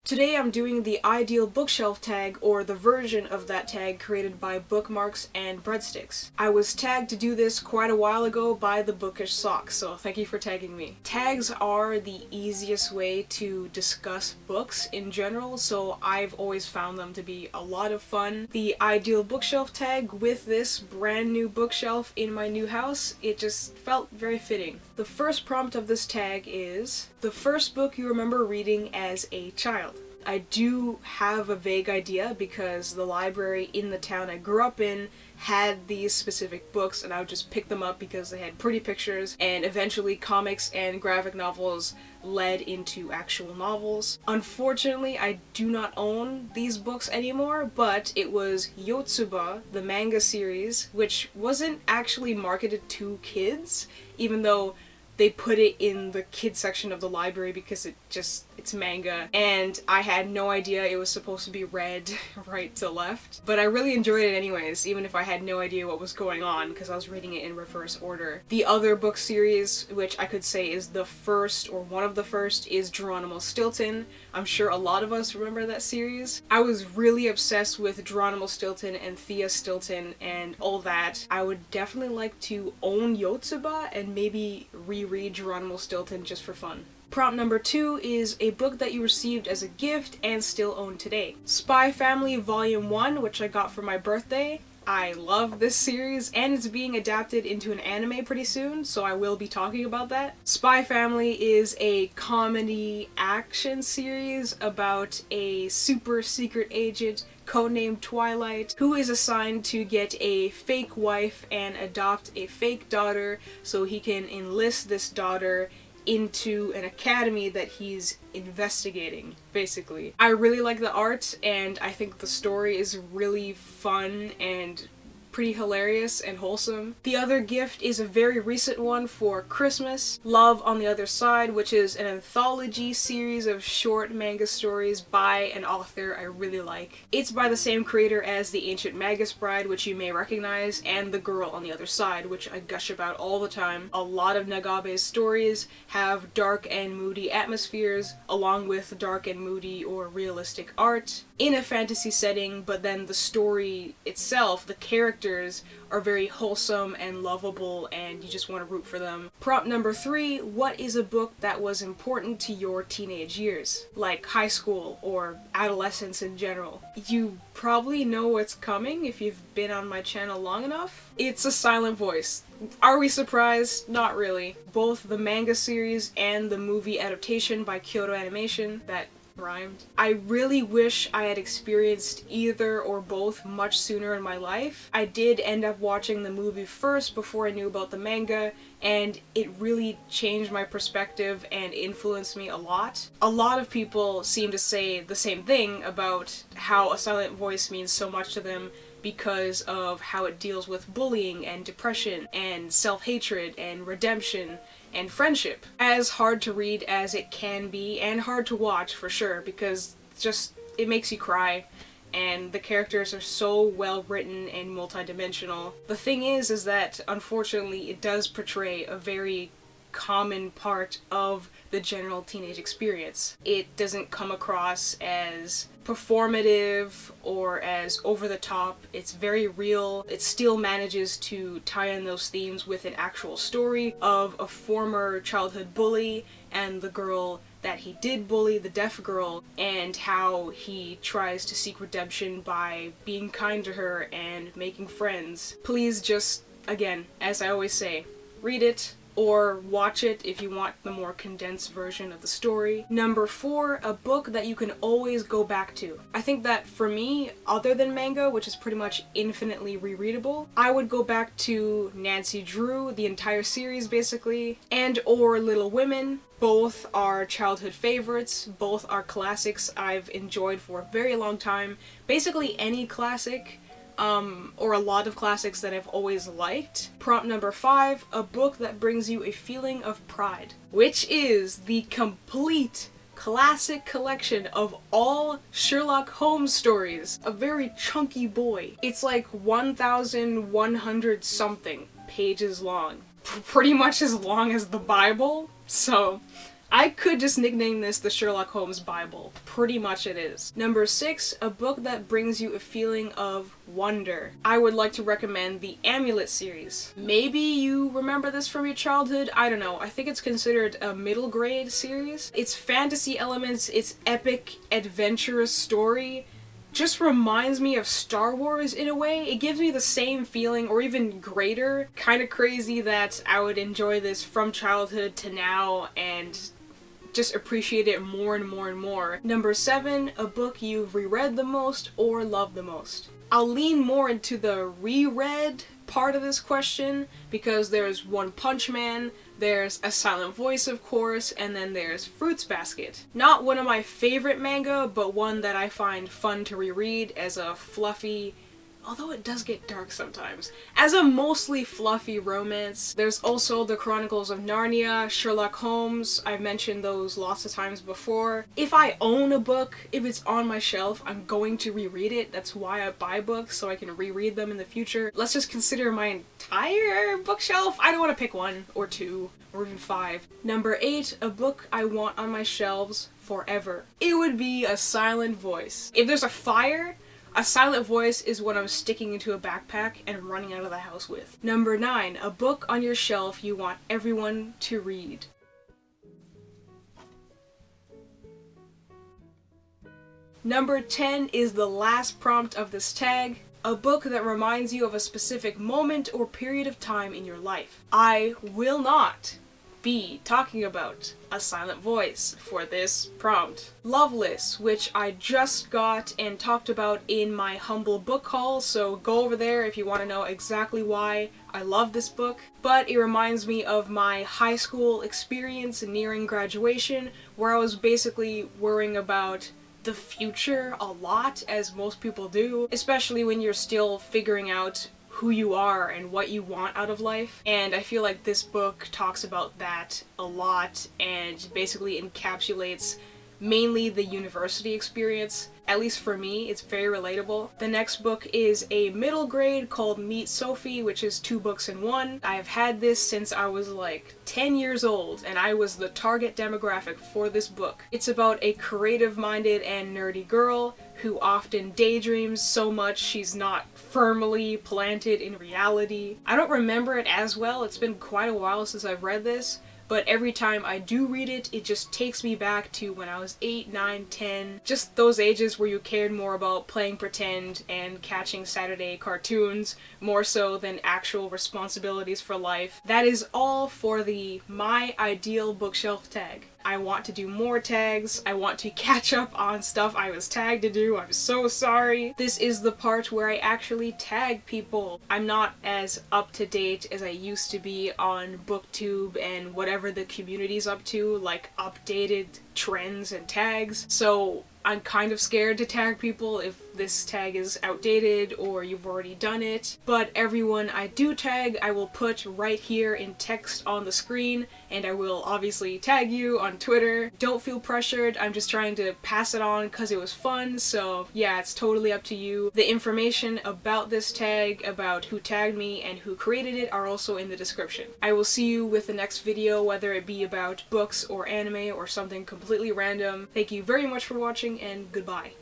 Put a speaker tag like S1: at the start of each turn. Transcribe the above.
S1: Today I'm doing the ideal bookshelf tag, or the version of that tag created by Bookmarks and Breadsticks. I was tagged to do this quite a while ago by the Bookish Sock, so thank you for tagging me. Tags are the easiest way to discuss books in general, so I've always found them to be a lot of fun. The ideal bookshelf tag with this brand new bookshelf in my new house, it just felt very fitting. The first prompt of this tag is, the first book you remember reading as a child. I do have a vague idea because the library in the town I grew up in had these specific books, and I would just pick them up because they had pretty pictures, and eventually comics and graphic novels led into actual novels. Unfortunately, I do not own these books anymore, but it was Yotsuba, the manga series, which wasn't actually marketed to kids, even though they put it in the kids section of the library because it's manga, and I had no idea it was supposed to be read right to left. But I really enjoyed it anyways, even if I had no idea what was going on, because I was reading it in reverse order. The other book series, which I could say is the first, or one of the first, is Geronimo Stilton. I'm sure a lot of us remember that series. I was really obsessed with Geronimo Stilton and Thea Stilton and all that. I would definitely like to own Yotsuba and maybe reread Geronimo Stilton just for fun. Prompt number 2 is a book that you received as a gift and still own today. Spy Family Volume 1, which I got for my birthday. I love this series, and it's being adapted into an anime pretty soon, so I will be talking about that. Spy Family is a comedy action series about a super secret agent codenamed Twilight, who is assigned to get a fake wife and adopt a fake daughter so he can enlist this daughter into an academy that he's investigating, basically. I really like the art, and I think the story is really fun and pretty hilarious and wholesome. The other gift is a very recent one for Christmas, Love on the Other Side, which is an anthology series of short manga stories by an author I really like. It's by the same creator as The Ancient Magus Bride, which you may recognize, and The Girl on the Other Side, which I gush about all the time. A lot of Nagabe's stories have dark and moody atmospheres, along with dark and moody or realistic art in a fantasy setting, but then the story itself, the characters, are very wholesome and lovable, and you just want to root for them. Prompt number 3, what is a book that was important to your teenage years? Like high school or adolescence in general. You probably know what's coming if you've been on my channel long enough. It's A Silent Voice. Are we surprised? Not really. Both the manga series and the movie adaptation by Kyoto Animation, that rhymed. I really wish I had experienced either or both much sooner in my life. I did end up watching the movie first before I knew about the manga, and it really changed my perspective and influenced me a lot. A lot of people seem to say the same thing about how A Silent Voice means so much to them because of how it deals with bullying and depression and self-hatred and redemption and friendship. As hard to read as it can be, and hard to watch for sure, because it makes you cry, and the characters are so well written and multidimensional. The thing is that unfortunately it does portray a very common part of the general teenage experience. It doesn't come across as performative or as over the top. It's very real. It still manages to tie in those themes with an actual story of a former childhood bully and the girl that he did bully, the deaf girl, and how he tries to seek redemption by being kind to her and making friends. Please just, again, as I always say, read it, or watch it if you want the more condensed version of the story. Number 4, a book that you can always go back to. I think that for me, other than manga, which is pretty much infinitely rereadable, I would go back to Nancy Drew, the entire series basically, and or Little Women. Both are childhood favorites, both are classics I've enjoyed for a very long time. Basically any classic, or a lot of classics that I've always liked. Prompt number 5, a book that brings you a feeling of pride, which is the complete classic collection of all Sherlock Holmes stories. A very chunky boy. It's like 1,100 something pages long. Pretty much as long as the Bible, so I could just nickname this the Sherlock Holmes Bible. Pretty much it is. Number 6, a book that brings you a feeling of wonder. I would like to recommend the Amulet series. Maybe you remember this from your childhood, I don't know. I think it's considered a middle grade series. Its fantasy elements, its epic, adventurous story just reminds me of Star Wars in a way. It gives me the same feeling, or even greater. Kind of crazy that I would enjoy this from childhood to now and just appreciate it more and more and more. Number 7, a book you've reread the most or loved the most. I'll lean more into the reread part of this question because there's One Punch Man, there's A Silent Voice, of course, and then there's Fruits Basket. Not one of my favorite manga, but one that I find fun to reread as a fluffy, although it does get dark sometimes, as a mostly fluffy romance. There's also the Chronicles of Narnia, Sherlock Holmes. I've mentioned those lots of times before. If I own a book, if it's on my shelf, I'm going to reread it. That's why I buy books, so I can reread them in the future. Let's just consider my entire bookshelf. I don't want to pick 1 or 2 or even 5. Number 8, a book I want on my shelves forever. It would be A Silent Voice. If there's a fire, A Silent Voice is what I'm sticking into a backpack and running out of the house with. Number 9, a book on your shelf you want everyone to read. Number 10 is the last prompt of this tag. A book that reminds you of a specific moment or period of time in your life. I will not be talking about A Silent Voice for this prompt. Loveless, which I just got and talked about in my humble book haul, so go over there if you want to know exactly why I love this book. But it reminds me of my high school experience nearing graduation, where I was basically worrying about the future a lot, as most people do, especially when you're still figuring out who you are and what you want out of life. And I feel like this book talks about that a lot and basically encapsulates mainly the university experience. At least for me, it's very relatable. The next book is a middle grade called Meet Sophie, which is 2 books in 1. I've had this since I was like 10 years old, and I was the target demographic for this book. It's about a creative-minded and nerdy girl who often daydreams so much she's not firmly planted in reality. I don't remember it as well, it's been quite a while since I've read this, but every time I do read it, it just takes me back to when I was 8, 9, 10, just those ages where you cared more about playing pretend and catching Saturday cartoons more so than actual responsibilities for life. That is all for the My Ideal Bookshelf tag. I want to do more tags. I want to catch up on stuff I was tagged to do. I'm so sorry. This is the part where I actually tag people. I'm not as up to date as I used to be on BookTube and whatever the community's up to, like updated trends and tags. So I'm kind of scared to tag people if this tag is outdated or you've already done it. But everyone I do tag, I will put right here in text on the screen, and I will obviously tag you on Twitter. Don't feel pressured, I'm just trying to pass it on because it was fun, so yeah, it's totally up to you. The information about this tag, about who tagged me and who created it, are also in the description. I will see you with the next video, whether it be about books or anime or something completely random. Thank you very much for watching, and goodbye.